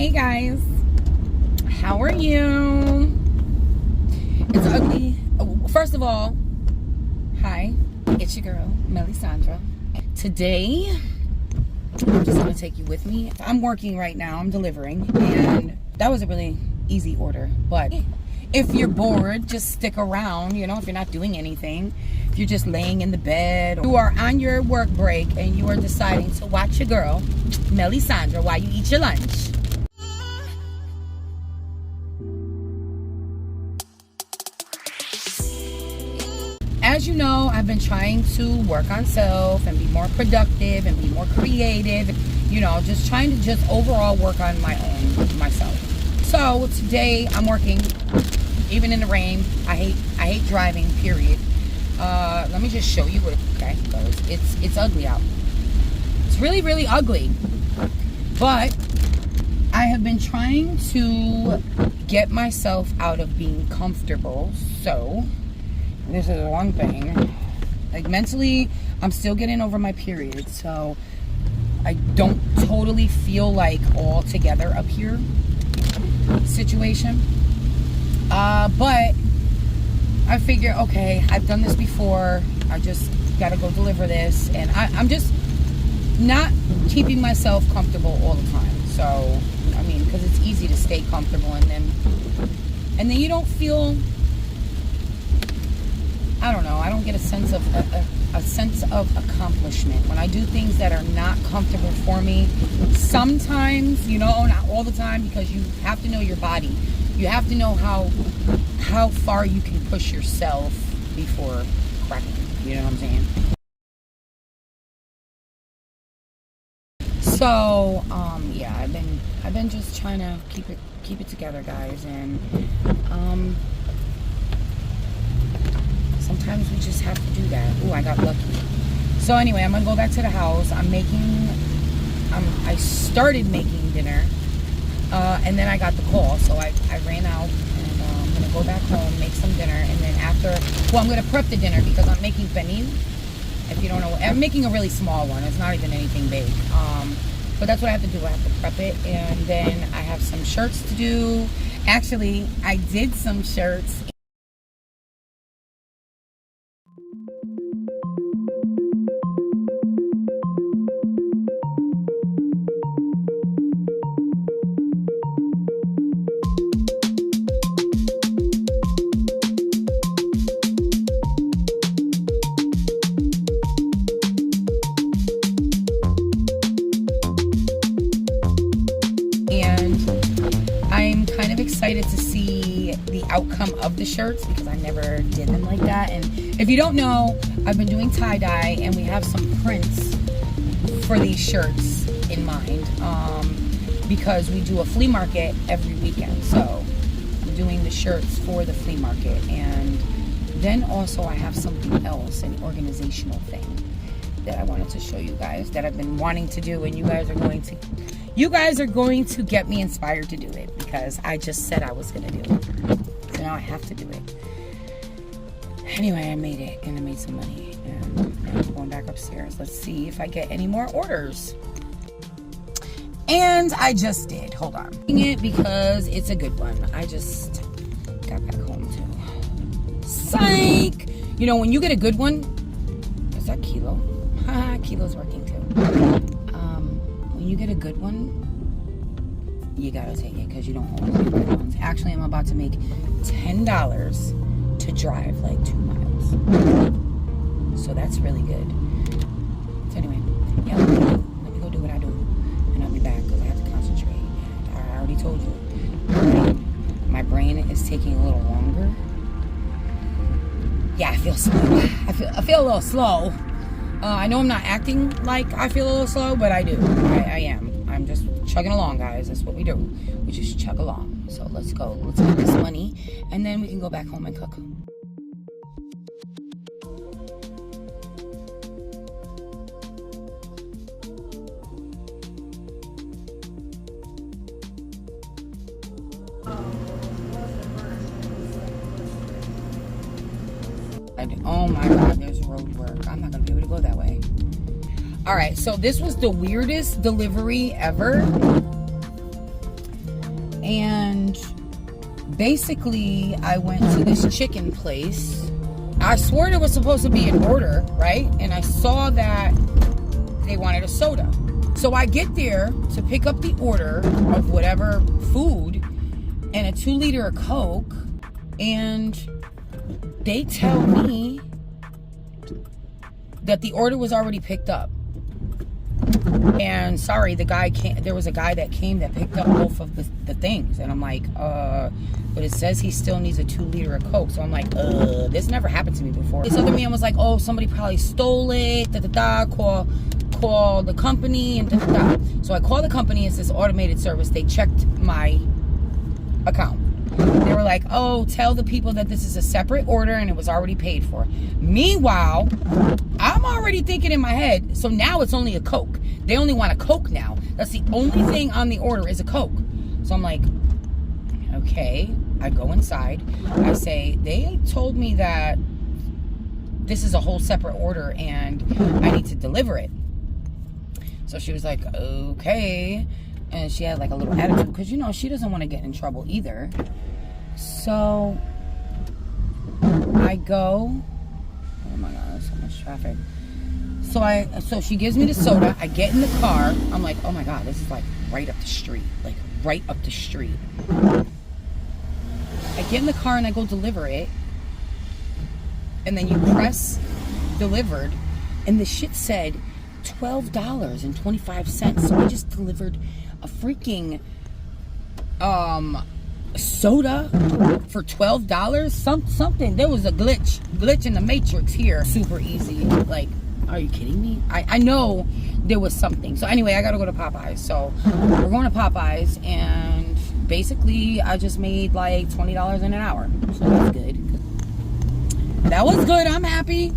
Hey guys, how are you? It's ugly. First of all, hi, it's your girl, Melisandra. Today, I'm just gonna take you with me. I'm working right now, I'm delivering, and that was a really easy order. But if you're bored, just stick around, you know, if you're not doing anything. If you're just laying in the bed, or you are on your work break and you are deciding to watch your girl, Melisandra, while you eat your lunch. As you know, I've been trying to work on self and be more productive and be more creative, you know, just trying to just overall work on myself. So today I'm working, even in the rain. I hate driving, period. Let me just show you what, okay, it's ugly out. It's really, really ugly. But I have been trying to get myself out of being comfortable. So this is one thing. Like, mentally, I'm still getting over my period, so I don't totally feel like all together up here situation. But I figure, okay, I've done this before. I just gotta go deliver this, and I'm just not keeping myself comfortable all the time. So, I mean, because it's easy to stay comfortable, and then you don't feel, I don't know, I don't get a sense of accomplishment when I do things that are not comfortable for me. Sometimes, you know, not all the time, because you have to know your body. You have to know how far you can push yourself before cracking. You know what I'm saying? So, yeah, I've been just trying to keep it together, guys, and sometimes we just have to do that. Ooh, I got lucky. So anyway, I'm gonna go back to the house. I started making dinner, and then I got the call, so I ran out, and I'm gonna go back home, make some dinner, and then I'm gonna prep the dinner because I'm making panin. If you don't know, I'm making a really small one. It's not even anything big. But that's what I have to do. I have to prep it, and then I have some shirts to do. Actually, I did some shirts. I'm kind of excited to see the outcome of the shirts because I never did them like that. And if you don't know, I've been doing tie-dye, and we have some prints for these shirts in mind, because we do a flea market every weekend. So I'm doing the shirts for the flea market, and then also I have something else, an organizational thing that I wanted to show you guys that I've been wanting to do, and you guys are going to get me inspired to do it because I just said I was gonna do it. So now I have to do it. Anyway, I made it, and I made some money, and now I'm going back upstairs. Let's see if I get any more orders. And I just did. Hold on. It because it's a good one. I just got back home too. Psych! You know, when you get a good one, is that Kilo? Haha, Kilo's working too. When you get a good one, you gotta take it because you don't always get good ones. Actually, I'm about to make $10 to drive like 2 miles. So that's really good. So anyway, yeah, let me go do what I do. And I'll be back because I have to concentrate. And I already told you, my brain is taking a little longer. Yeah, I feel slow. I feel a little slow. I know I'm not acting like I feel a little slow, but I do. I am. I'm just chugging along, guys. That's what we do. We just chug along. So let's go. Let's get this money, and then we can go back home and cook. Oh my God, there's road work. I'm not gonna be able to go that way. All right, so this was the weirdest delivery ever. basically, I went to this chicken place. I swore there was supposed to be an order, right? And I saw that they wanted a soda. So I get there to pick up the order of whatever food and a 2-liter of Coke, and they tell me that the order was already picked up. And sorry, there was a guy that came that picked up both of the things. And I'm like, but it says he still needs a 2-liter of Coke. So I'm like, this never happened to me before. This other man was like, oh, somebody probably stole it, call the company, and So I called the company. It's this automated service. They checked my account. They were like, oh, tell the people that this is a separate order and it was already paid for. Meanwhile, I'm already thinking in my head, so now it's only a Coke. They only want a Coke now. That's the only thing on the order is a Coke. So I'm like, okay. I go inside. I say, they told me that this is a whole separate order and I need to deliver it. So she was like, okay. And she had like a little attitude because, you know, she doesn't want to get in trouble either. So I go, oh my God, there's so much traffic. So she gives me the soda. I get in the car. I'm like, oh my God, this is like right up the street. Like right up the street. I get in the car and I go deliver it. And then you press delivered. And the shit said $12.25. So I just delivered a freaking soda for $12. Something. There was a glitch in the matrix here. Super easy. Like, are you kidding me? I know there was something. So anyway, I gotta go to Popeyes. So we're going to Popeyes, and basically I just made like $20 in an hour. So that's good. That was good. I'm happy.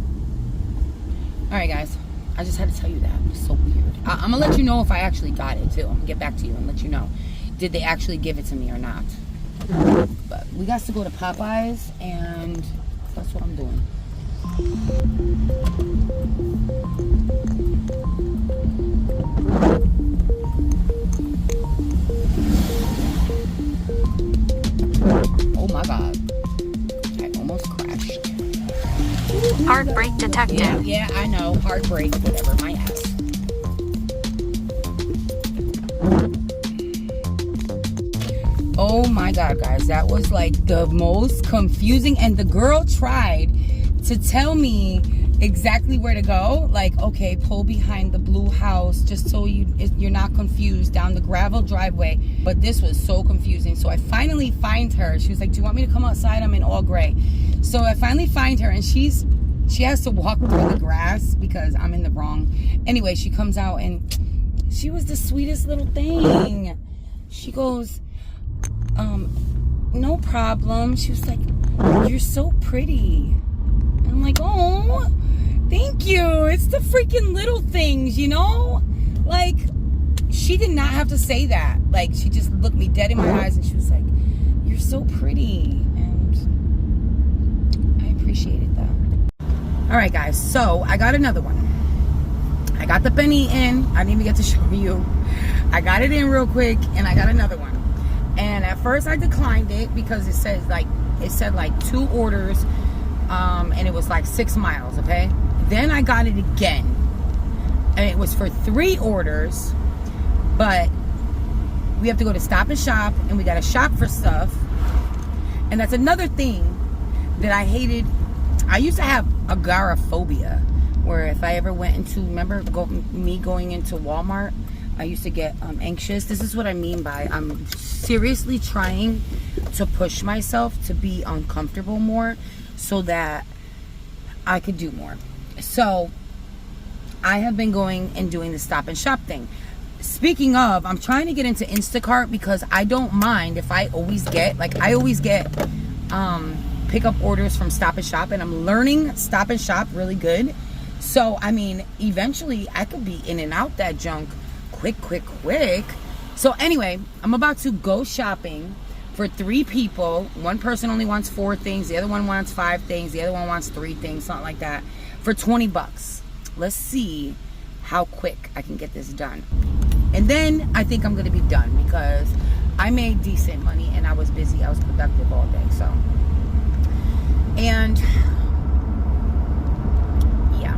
Alright guys, I just had to tell you that. It's so weird. I'm gonna let you know if I actually got it too. I'm gonna get back to you and let you know. Did they actually give it to me or not? But we got to go to Popeyes, and that's what I'm doing. Oh my God. I almost crashed. Heartbreak detected. Yeah, I know. Heartbreak, whatever, my ass. Oh my God, guys, that was like the most confusing, and the girl tried to tell me exactly where to go. Like, okay, pull behind the blue house just so you're not confused, down the gravel driveway. But this was so confusing. So I finally find her. She was like, do you want me to come outside? I'm in all gray. So I finally find her, and she has to walk through the grass because I'm in the wrong. Anyway, she comes out, and she was the sweetest little thing. She goes, no problem. She was like, you're so pretty. And I'm like, oh, thank you. It's the freaking little things, you know? Like, she did not have to say that. Like, she just looked me dead in my eyes, and she was like, you're so pretty. And I appreciated that. All right, guys. So I got another one. I got the penny in. I didn't even get to show you. I got it in real quick, and I got another one. And at first I declined it because it said like 2 orders, and it was like 6 miles. Okay. Then I got it again, and it was for 3 orders, but we have to go to Stop and Shop, and we got to shop for stuff. And that's another thing that I hated. I used to have agoraphobia, where if I ever went into, remember going into Walmart, I used to get anxious. This is what I mean by I'm seriously trying to push myself to be uncomfortable more so that I could do more. So I have been going and doing the Stop and Shop thing. Speaking of, I'm trying to get into Instacart because I don't mind if I always get pickup orders from Stop and Shop, and I'm learning Stop and Shop really good. So I mean, eventually I could be in and out that junk quick. So anyway, I'm about to go shopping for 3 people. One person only wants 4 things, the other one wants 5 things, the other one wants 3 things, something like that, for $20. Let's see how quick I can get this done. And then I think I'm gonna be done because I made decent money, and I was busy. I was productive all day. So, and yeah,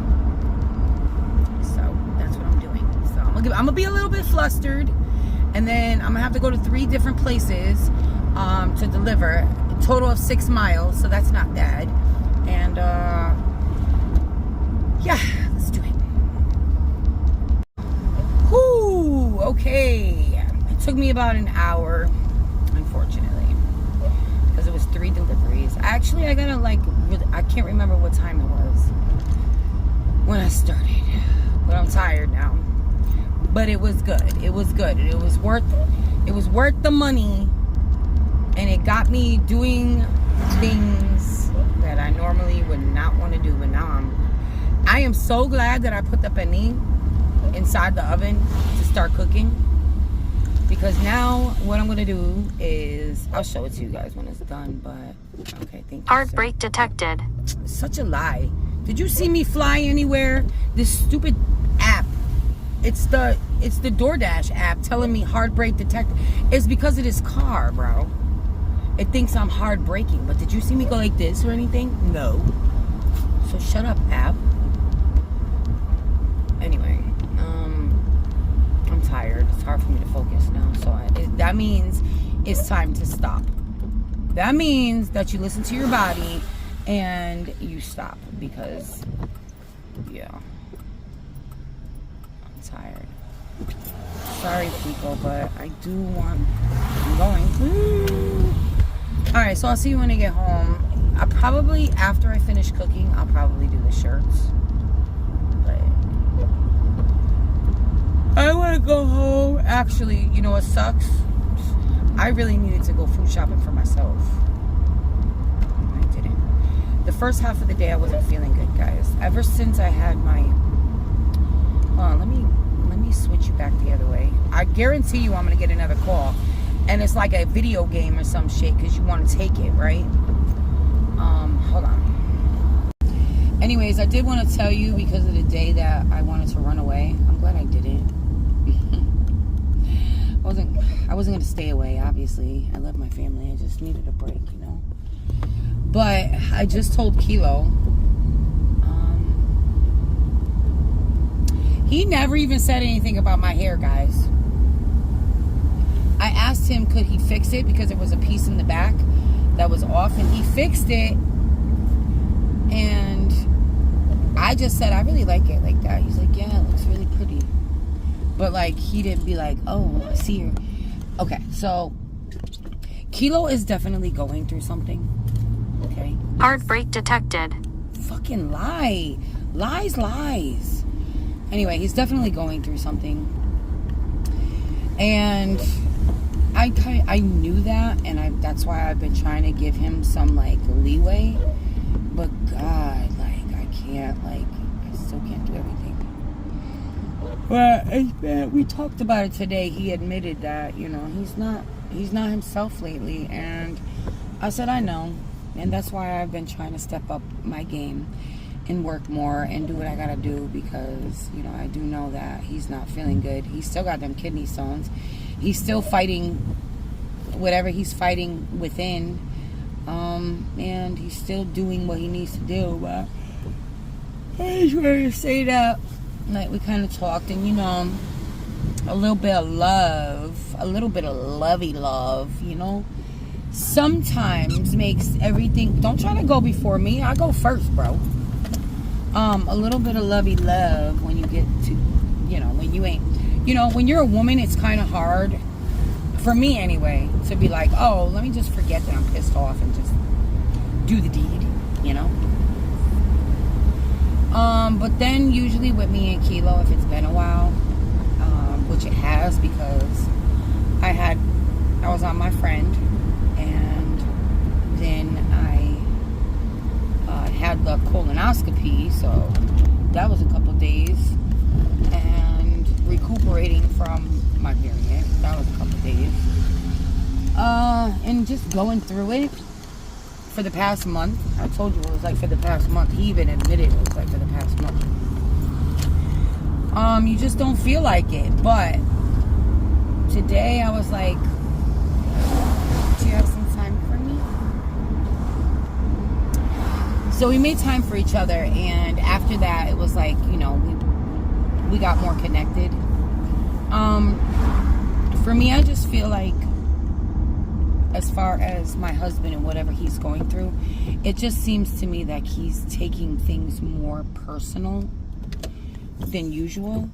so that's what I'm doing. So I'm gonna be a little bit flustered, and then I'm gonna have to go to 3 different places to deliver. A total of 6 miles, so that's not bad. And yeah, let's do it. Whoo, okay. It took me about an hour, unfortunately, because it was 3 deliveries. Actually, I gotta I can't remember what time it was when I started, but I'm tired now. But it was good. It was good. It was worth the money, and it got me doing things that I normally would not want to do. But now I am so glad that I put the penne inside the oven to start cooking, because now what I'm gonna do is I'll show it to you guys when it's done. But okay, thank you. Hard brake detected. Such a lie. Did you see me fly anywhere? This stupid app. It's the DoorDash app telling me hard brake detected. It's because of this car, bro. It thinks I'm hard braking. But did you see me go like this or anything? No. So shut up, app. Anyway, I'm tired. It's hard for me to focus now. So that means it's time to stop. That means that you listen to your body and you stop, because yeah, I'm tired. Sorry, people, but I'm going. Alright, so I'll see you when I get home. After I finish cooking, I'll probably do the shirts. But I want to go home. Actually, you know what sucks? I really needed to go food shopping for myself. I didn't. The first half of the day, I wasn't feeling good, guys. Ever since I had my... Hold on, let me switch you back the other way. I guarantee you I'm going to get another call. And it's like a video game or some shit, because you want to take it, right? Hold on. Anyways, I did want to tell you, because of the day that I wanted to run away. I'm glad I didn't. I wasn't going to stay away, obviously. I love my family. I just needed a break, you know. But I just told Kilo. He never even said anything about my hair, guys. I asked him, could he fix it, because there was a piece in the back that was off, and he fixed it. And I just said, I really like it like that. He's like, yeah, it looks really pretty. But like, he didn't be like, oh, I see her. Okay, so Kilo is definitely going through something. Okay. Hard brake detected. Fucking lie. Lies. Anyway, he's definitely going through something. And I knew that, and that's why I've been trying to give him some like leeway. But God, like I still can't do everything. Well, we talked about it today. He admitted that, you know, he's not himself lately, and I said I know, and that's why I've been trying to step up my game and work more and do what I gotta do, because, you know, I do know that he's not feeling good. He's still got them kidney stones. He's still fighting whatever he's fighting within, and he's still doing what he needs to do. But I just wanted to say that, like, we kind of talked, and, you know, a little bit of lovey love, you know, sometimes makes everything. Don't try to go before me. I go first, bro. A little bit of lovey love when you get to, you know, when you ain't, you know, when you're a woman, it's kind of hard, for me anyway, to be like, oh, let me just forget that I'm pissed off and just do the deed, you know. But then usually with me and Kilo, if it's been a while, which it has, because I was on my friend, and then I had the colonoscopy, so that was a couple days, and recuperating from my period, that was a couple days, and just going through it for the past month. I told you it was like for the past month. He even admitted it was like for the past month. You just don't feel like it. But today I was like, So we made time for each other, and after that, it was like, you know, we got more connected. For me, I just feel like, as far as my husband and whatever he's going through, it just seems to me that he's taking things more personal than usual.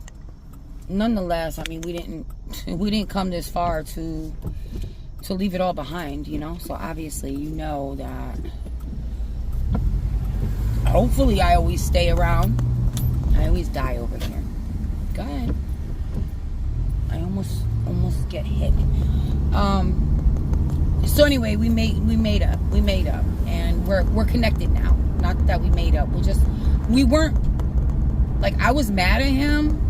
Nonetheless, I mean, we didn't come this far to leave it all behind, you know. So obviously, you know that. Hopefully, I always stay around. I always die over here. Go ahead. I almost get hit. So anyway, we made up, and we're connected now. Not that we made up. We weren't, like, I was mad at him,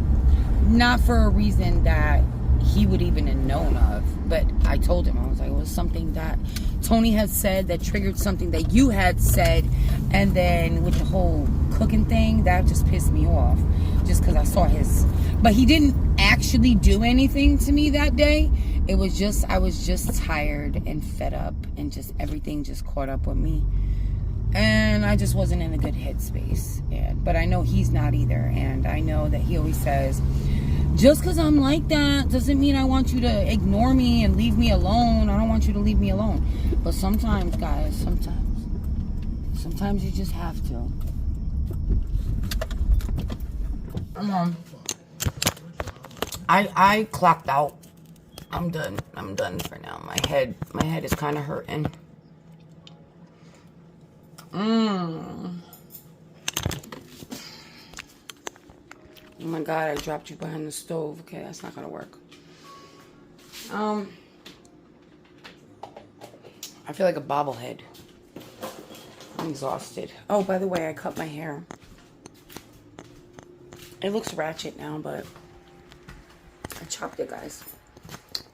not for a reason that he would even have known of. But I told him, I was like, it was something that Tony had said that triggered something that you had said, and then with the whole cooking thing, that just pissed me off. Just because I saw his, but he didn't actually do anything to me that day. It was just, I was just tired and fed up, and just everything just caught up with me, and I just wasn't in a good headspace. But I know he's not either, and I know that he always says, just because I'm like that doesn't mean I want you to ignore me and leave me alone. I don't want you to leave me alone. But sometimes, guys, sometimes you just have to. I clocked out. I'm done for now. My head is kind of hurting. Oh my God, I dropped you behind the stove. Okay, that's not gonna work. I feel like a bobblehead. I'm exhausted. Oh, by the way, I cut my hair. It looks ratchet now, but I chopped it, guys.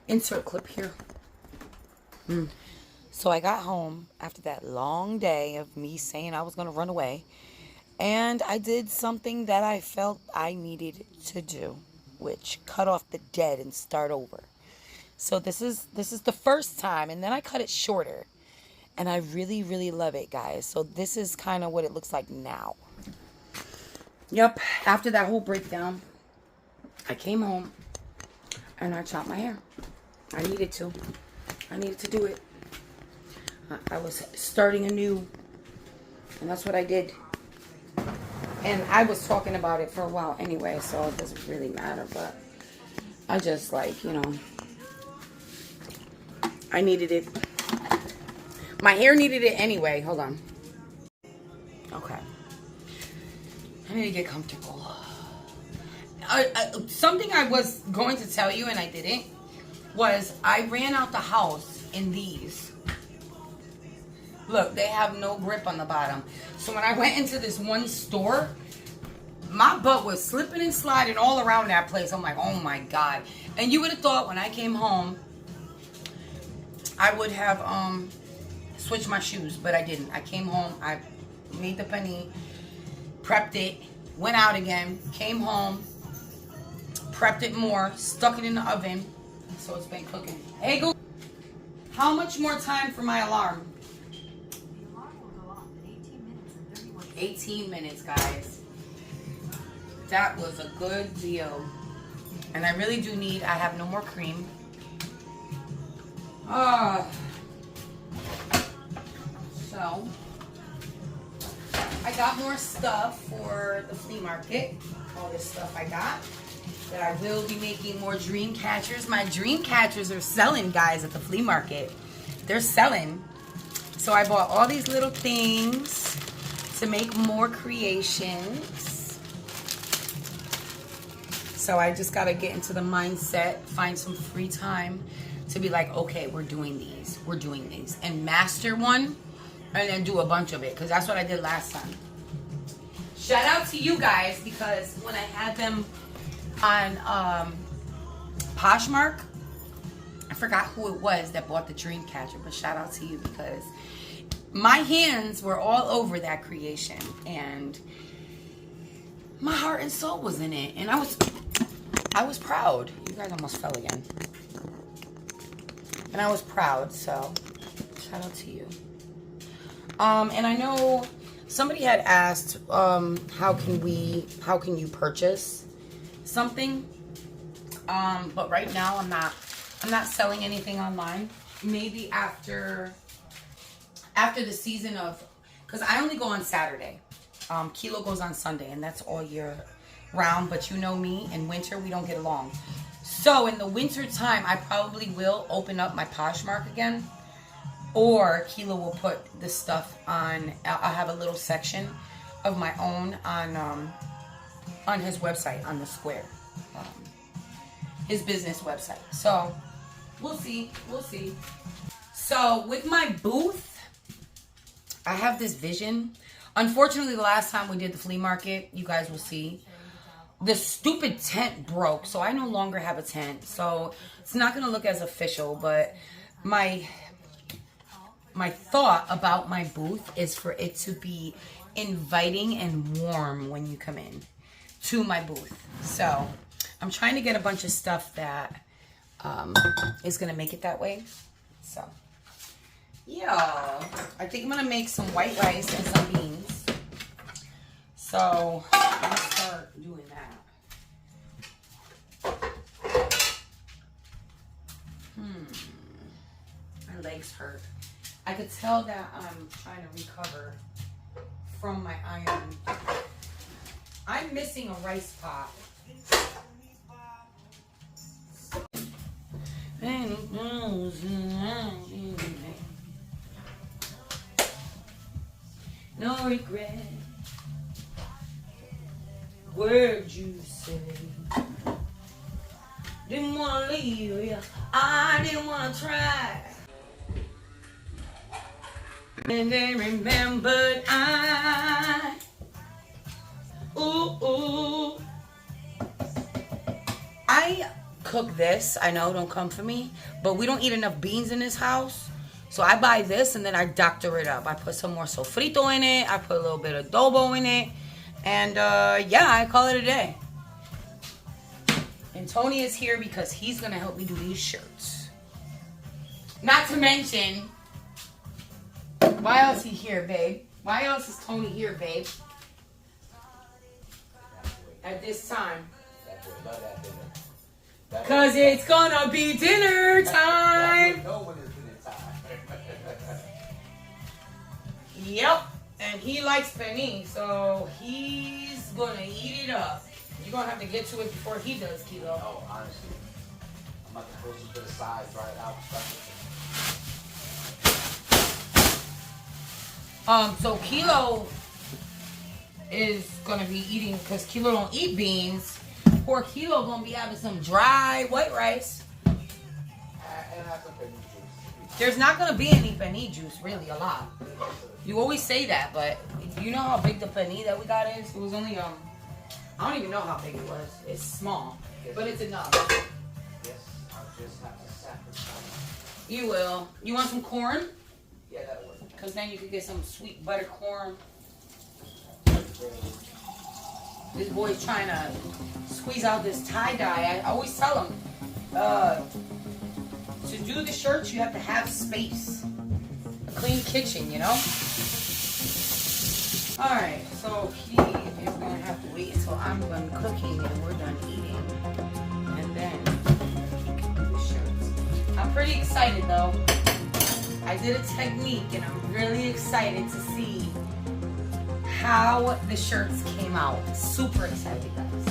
Insert clip here. So I got home after that long day of me saying I was gonna run away. And I did something that I felt I needed to do, which cut off the dead and start over. So this is the first time, and then I cut it shorter. And I really, really love it, guys. So this is kind of what it looks like now. Yep, after that whole breakdown, I came home and I chopped my hair. I needed to do it. I was starting anew, and that's what I did. And I was talking about it for a while anyway, so it doesn't really matter. But I just, like, you know, I needed it. My hair needed it anyway. Hold on. Okay. I need to get comfortable. Something I was going to tell you and I didn't was I ran out the house in these. Look, they have no grip on the bottom. So when I went into this one store, my butt was slipping and sliding all around that place. I'm like, oh my God. And you would have thought when I came home, I would have switched my shoes, but I didn't. I came home, I made the panini, prepped it, went out again, came home, prepped it more, stuck it in the oven, so it's been cooking. Hey, Google, how much more time for my alarm? 18 minutes, guys. That was a good deal. And I really do need, I have no more cream. So, I got more stuff for the flea market. All this stuff I got. That I will be making more dream catchers. My dream catchers are selling, guys, at the flea market. They're selling. So I bought all these little things to make more creations. So I just gotta get into the mindset, find some free time to be like, okay, we're doing these, and master one, and then do a bunch of it, because that's what I did last time. Shout out to you guys, because when I had them on Poshmark, I forgot who it was that bought the dream catcher, but shout out to you, because my hands were all over that creation, and my heart and soul was in it, and I was proud. You guys almost fell again. And I was proud, so shout out to you. And I know somebody had asked, how can you purchase something? But right now I'm not selling anything online. Maybe after the season of, because I only go on Saturday. Kilo goes on Sunday, and that's all year round. But you know me, in winter we don't get along. So in the winter time, I probably will open up my Poshmark again, or Kilo will put this stuff on. I'll have a little section of my own on his website, on the Square, his business website. So we'll see. So with my booth, I have this vision. Unfortunately, the last time we did the flea market, you guys will see, the stupid tent broke, so I no longer have a tent. So it's not going to look as official, but my thought about my booth is for it to be inviting and warm when you come in to my booth. So I'm trying to get a bunch of stuff that is going to make it that way. So yeah, I think I'm going to make some white rice and some beans. So I'm going to start doing that. My legs hurt. I could tell that I'm trying to recover from my iron. I'm missing a rice pot. No regret. Word you say. Didn't want to leave you. I didn't want to try. And then remembered ooh. I cook this. I know, don't come for me. But we don't eat enough beans in this house. So I buy this and then I doctor it up. I put some more sofrito in it. I put a little bit of adobo in it. And yeah, I call it a day. And Tony is here because he's going to help me do these shirts. Not to mention, why else is he here, babe? Why else is Tony here, babe? At this time. Because it's going to be dinner time. Yep. And he likes penne, so he's going to eat it up. You're going to have to get to it before he does, Kilo. Oh, honestly. I'm about to push him to the side right out. So Kilo is going to be eating, because Kilo don't eat beans. Poor Kilo going to be having some dry white rice. And have some penne juice. There's not going to be any penne juice, really, a lot. You always say that, but you know how big the penne that we got is? It was only, I don't even know how big it was. It's small, but it's enough. Yes, I'll just have to sacrifice. You will. You want some corn? Yeah, that'll work. Because then you could get some sweet butter corn. This boy's trying to squeeze out this tie-dye. I always tell him, to do the shirts, you have to have space. A clean kitchen, you know? Alright, so he is going to have to wait until I'm done cooking and we're done eating. And then he can do the shirts. I'm pretty excited though. I did a technique and I'm really excited to see how the shirts came out. Super excited, guys.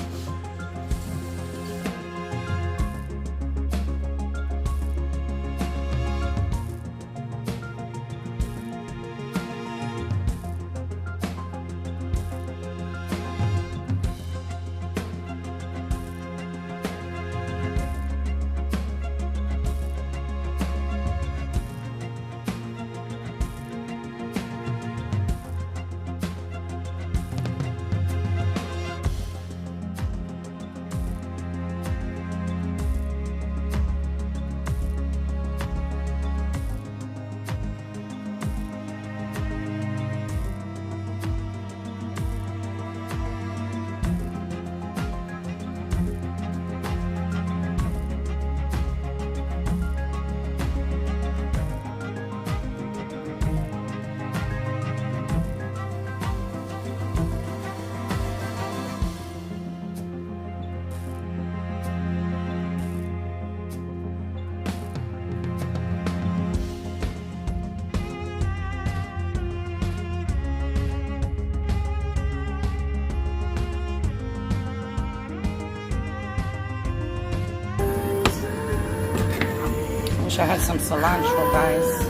wish I had some cilantro, guys.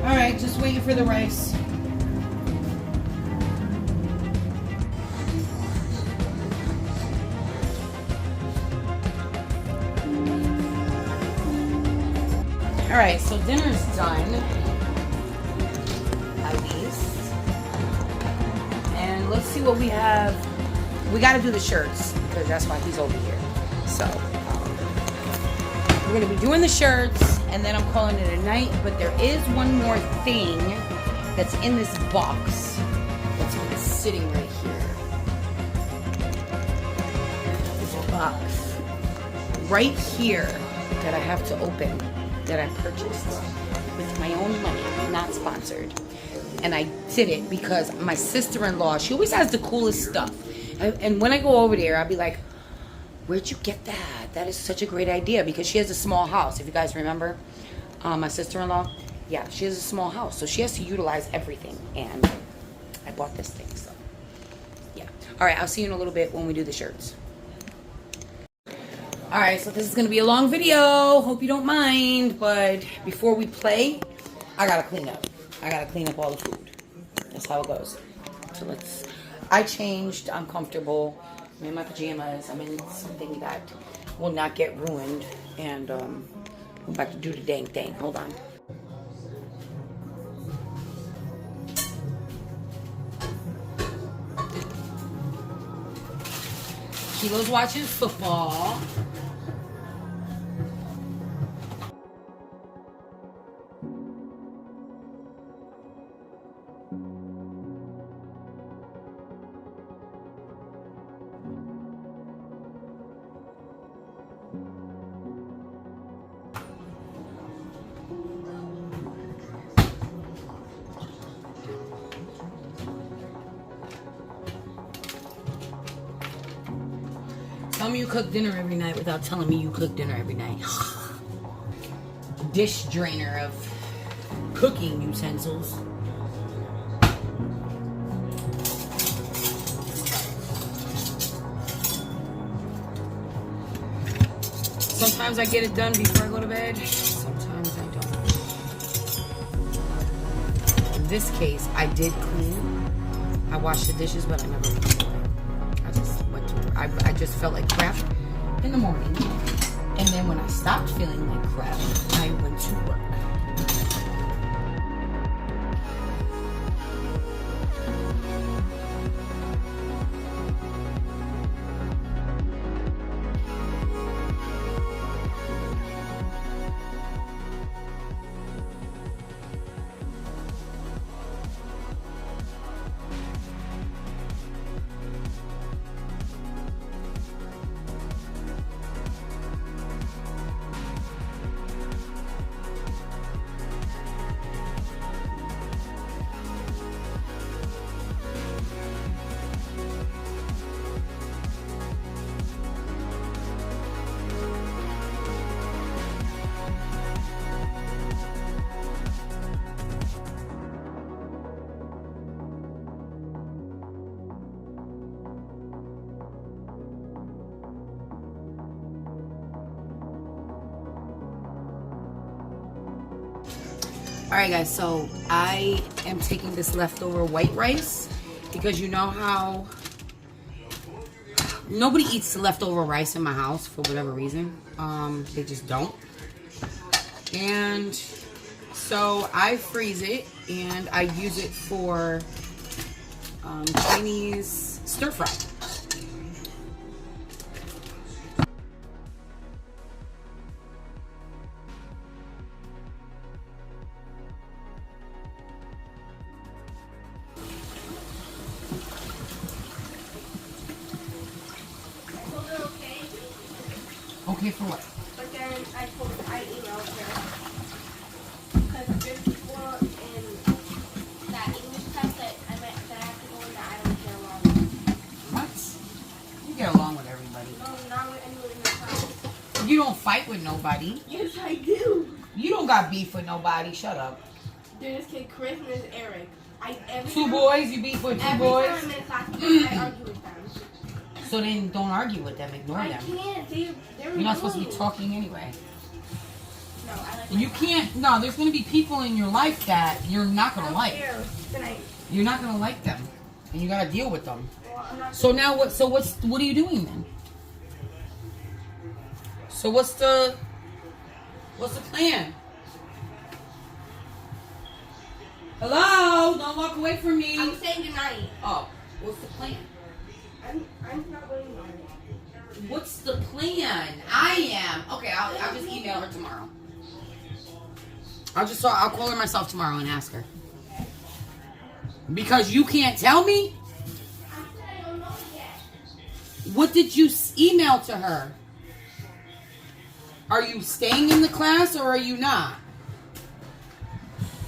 Alright, just waiting for the rice. Alright, so dinner's done. At least. And let's see what we have. We gotta do the shirts because that's why he's over here. So, we're gonna be doing the shirts and then I'm calling it a night. But there is one more thing that's in this box that's been sitting right here. This box right here that I have to open, that I purchased with my own money, not sponsored. And I did it because my sister-in-law, she always has the coolest stuff. And when I go over there, I'll be like, where'd you get that? That is such a great idea, because she has a small house. If you guys remember, my sister-in-law, yeah, she has a small house. So she has to utilize everything. And I bought this thing, so yeah. All right, I'll see you in a little bit when we do the shirts. Alright, so this is going to be a long video. Hope you don't mind. But before we play, I got to clean up. I got to clean up all the food. That's how it goes. So let's... I changed. I'm comfortable. I'm in my pajamas. I'm in something that will not get ruined. And I'm about to do the dang thing. Hold on. Kilo's watching football. Tell me you cook dinner every night without telling me you cook dinner every night. Dish drainer of cooking utensils. Sometimes I get it done before I go to bed. Sometimes I don't. In this case, I did clean. I washed the dishes, but I never put them away. I just went to work. I just felt like crap in the morning. And then when I stopped feeling like crap, I went to work. Alright guys, so I am taking this leftover white rice because you know how nobody eats leftover rice in my house for whatever reason. They just don't. And so I freeze it and I use it for Chinese stir fry. Okay for what? But then I emailed her. Because there's people in that English class that I have to go in that I don't get along with. What? get along with everybody. No, not with anyone in my class. You don't fight with nobody. Yes, I do. You don't got beef with nobody. Shut up. There's this kid, Chris, and there's Eric. Two boys? You beef with two every boys? time I'm in class, I argue with them. So then don't argue with them. Ignore I them. can't. They're You're not supposed to be rude. talking anyway. No, I like You can't. No, there's going to be people in your life that you're not going to like. Tonight. You're not going to like them. And you got to deal with them. Well, I'm not So now what? So what are you doing then? So what's the plan? Hello? Don't walk away from me. I'm saying goodnight. Oh, what's the plan? I'm not going to. What's the plan? I am. Okay, I'll just email her tomorrow. I'll call her myself tomorrow and ask her. Because you can't tell me? I don't know yet. What did you email to her? Are you staying in the class or are you not?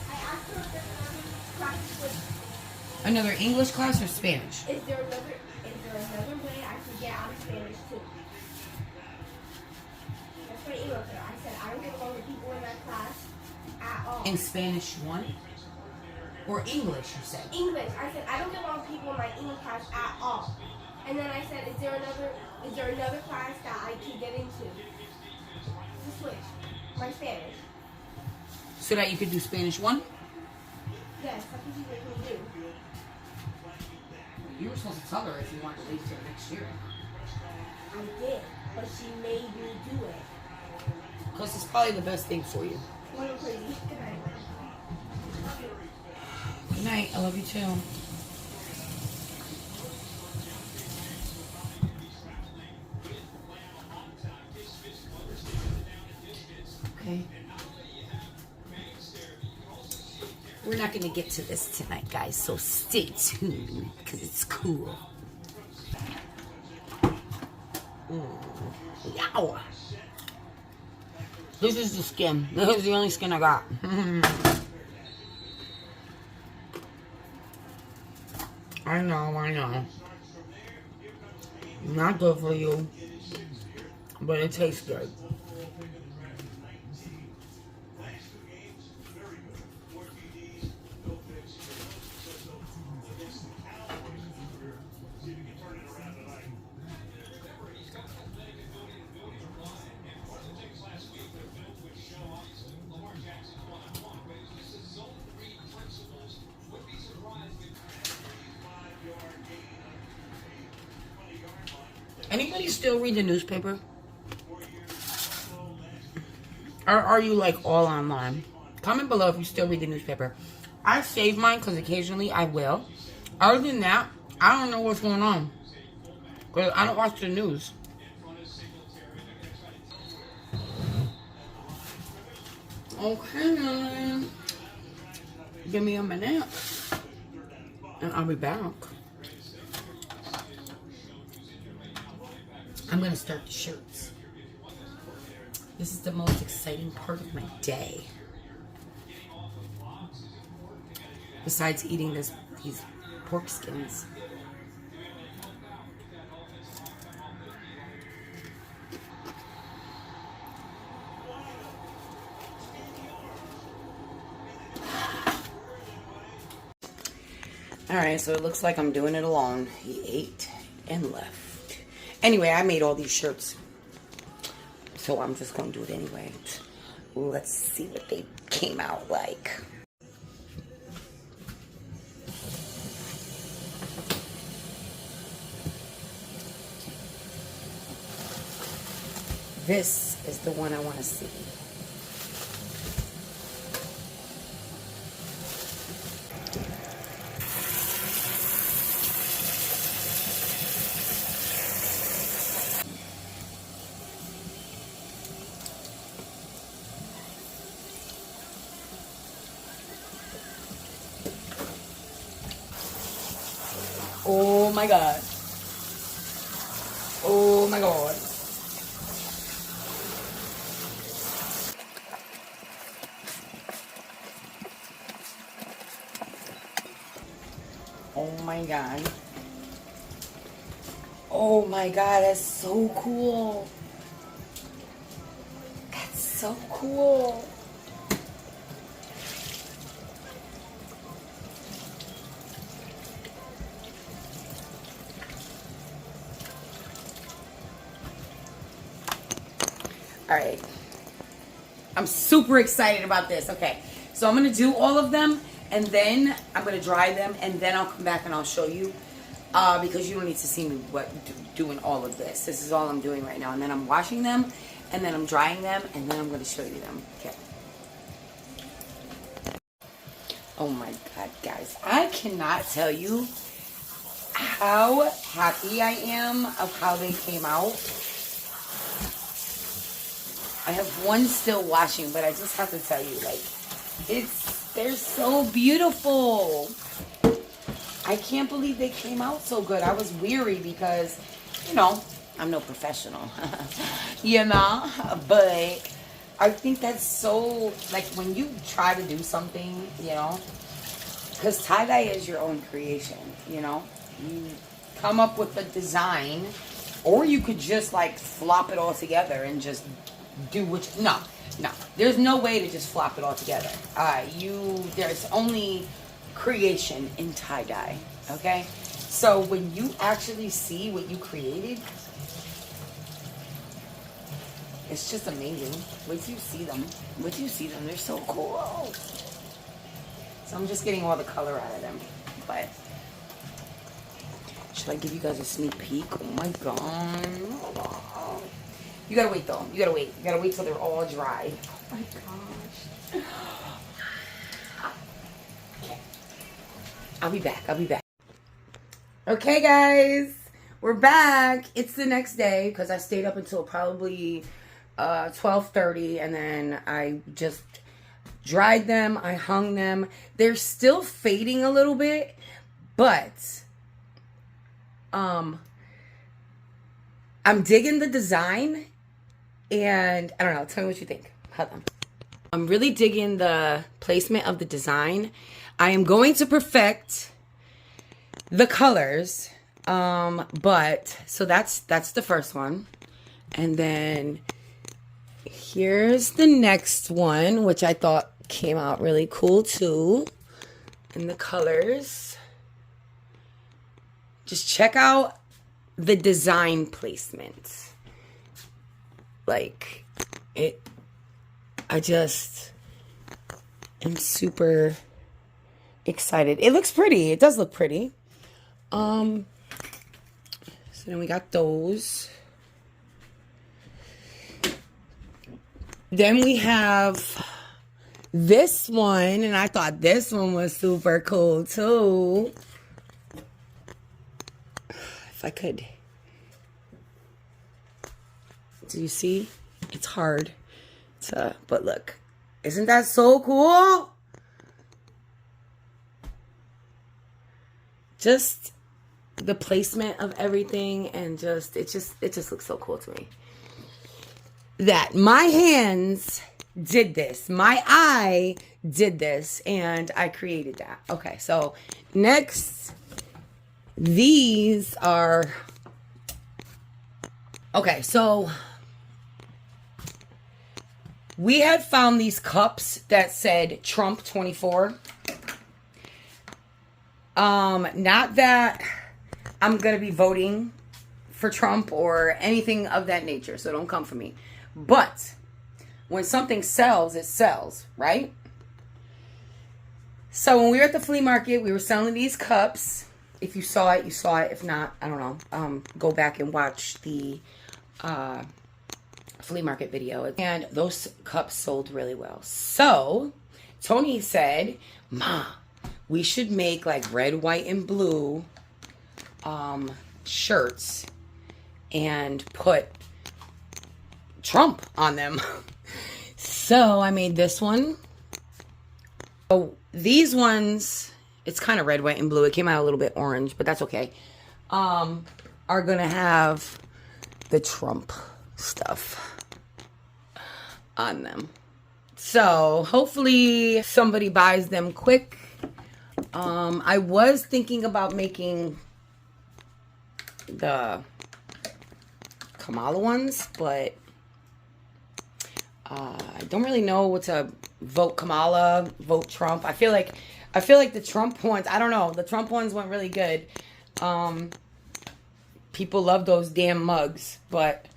I asked her if there's another class with. Another English class or Spanish? Is there another way I could get out of Spanish too? That's what I emailed her. I said I don't get along with people in that class at all. In Spanish 1? Or English, you said? English. I said I don't get along with people in my English class at all. And then I said, is there another class that I can get into? To switch my Spanish. So that you could do Spanish 1? Yes, that's what she's making me do. You were supposed to tell her if you wanted to leave till next year. I did, but she made me do it. Because it's probably the best thing for you. What a crazy. Good night. Good night. I love you too. Okay. We're not going to get to this tonight, guys, so stay tuned because it's cool. Yow! This is the skin. This is the only skin I got. I know. Not good for you, but it tastes good. Anybody still read the newspaper? Or are you like all online? Comment below if you still read the newspaper. I save mine because occasionally I will. Other than that, I don't know what's going on. Because I don't watch the news. Okay. Give me a minute. And I'll be back. I'm going to start the shirts. This is the most exciting part of my day. Besides eating these pork skins. Alright, so it looks like I'm doing it alone. He ate and left. Anyway, I made all these shirts. So I'm just going to do it anyway. Let's see what they came out like. This is the one I want to see. Oh my god. Oh my god. Oh my god. Oh my God, that's so cool. That's so cool. All right. I'm super excited about this. Okay. So I'm going to do all of them, and then I'm going to dry them, and then I'll come back and I'll show you. Because you don't need to see me doing all of this. This is all I'm doing right now. And then I'm washing them, and then I'm drying them, and then I'm going to show you them. Okay. Oh my God, guys. I cannot tell you how happy I am of how they came out. I have one still washing, but I just have to tell you, like, they're so beautiful. I can't believe they came out so good. I was weary because, you know, I'm no professional, you know, but I think that's so, like, when you try to do something, you know, because tie-dye is your own creation, you know, you come up with a design, or you could just, like, flop it all together and just do what you, no, there's no way to just flop it all together. There's only creation in tie-dye, okay? So when you actually see what you created, it's just amazing. Wait till you see them. They're so cool. So I'm just getting all the color out of them. But should I give you guys a sneak peek? Oh my God. You gotta wait though. You gotta wait. You gotta wait till they're all dry. Oh my gosh. Okay. I'll be back. Okay, guys. We're back. It's the next day because I stayed up until probably 12:30, and then I just dried them. I hung them. They're still fading a little bit, but I'm digging the design, and I don't know. Tell me what you think. Hold on. I'm really digging the placement of the design. I am going to perfect the colors, but so that's the first one, and then here's the next one, which I thought came out really cool too. And the colors, just check out the design placement. Like it, I just am super excited. It looks pretty. It does look pretty. So then we got those. Then we have this one, and I thought this one was super cool too. If I could. Do you see? It's hard to, but look. Isn't that so cool? Just the placement of everything, and it just looks so cool to me. That my hands did this. My eye did this, and I created that. Okay, so next, these are, okay, so we had found these cups that said Trump 24. Not that I'm going to be voting for Trump or anything of that nature, so don't come for me. But when something sells, it sells, right? So when we were at the flea market, we were selling these cups. If you saw it, you saw it. If not, I don't know. Go back and watch the flea market video. And those cups sold really well. So Tony said, Ma, we should make like red, white, and blue shirts and put Trump on them. So I made this one. So these ones, it's kind of red, white, and blue. It came out a little bit orange, but that's okay. Are gonna have the Trump stuff on them. So hopefully somebody buys them quick. I was thinking about making the Kamala ones, but I don't really know what to vote Kamala, vote Trump. I feel like the Trump ones, I don't know. The Trump ones went really good. People love those damn mugs, but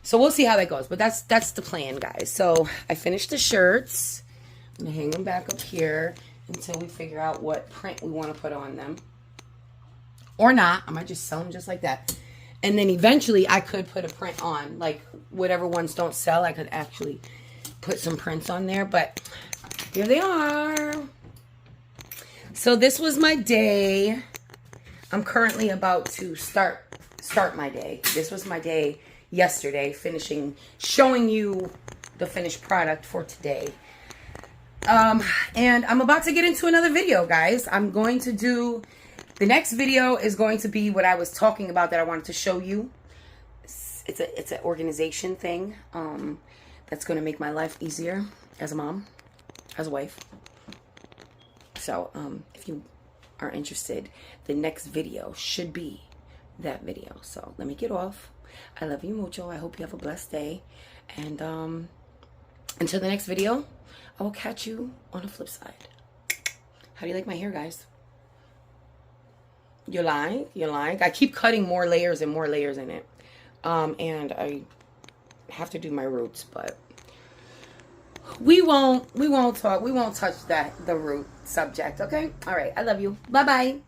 so we'll see how that goes. But that's the plan, guys. So I finished the shirts. I'm gonna hang them back up here until we figure out what print we want to put on them. Or not. I might just sell them just like that. And then eventually I could put a print on. Like whatever ones don't sell, I could actually put some prints on there. But here they are. So this was my day. I'm currently about to start my day. This was my day yesterday, showing you the finished product for today. And I'm about to get into another video, guys. I'm going to do, the next video is going to be what I was talking about that I wanted to show you. It's an organization thing, that's going to make my life easier as a mom, as a wife. So, if you are interested, the next video should be that video. So, let me get off. I love you mucho. I hope you have a blessed day. And, until the next video, I will catch you on the flip side. How do you like my hair, guys? You like? You like? I keep cutting more layers and more layers in it. And I have to do my roots, but we won't touch the root subject, okay? All right. I love you. Bye-bye.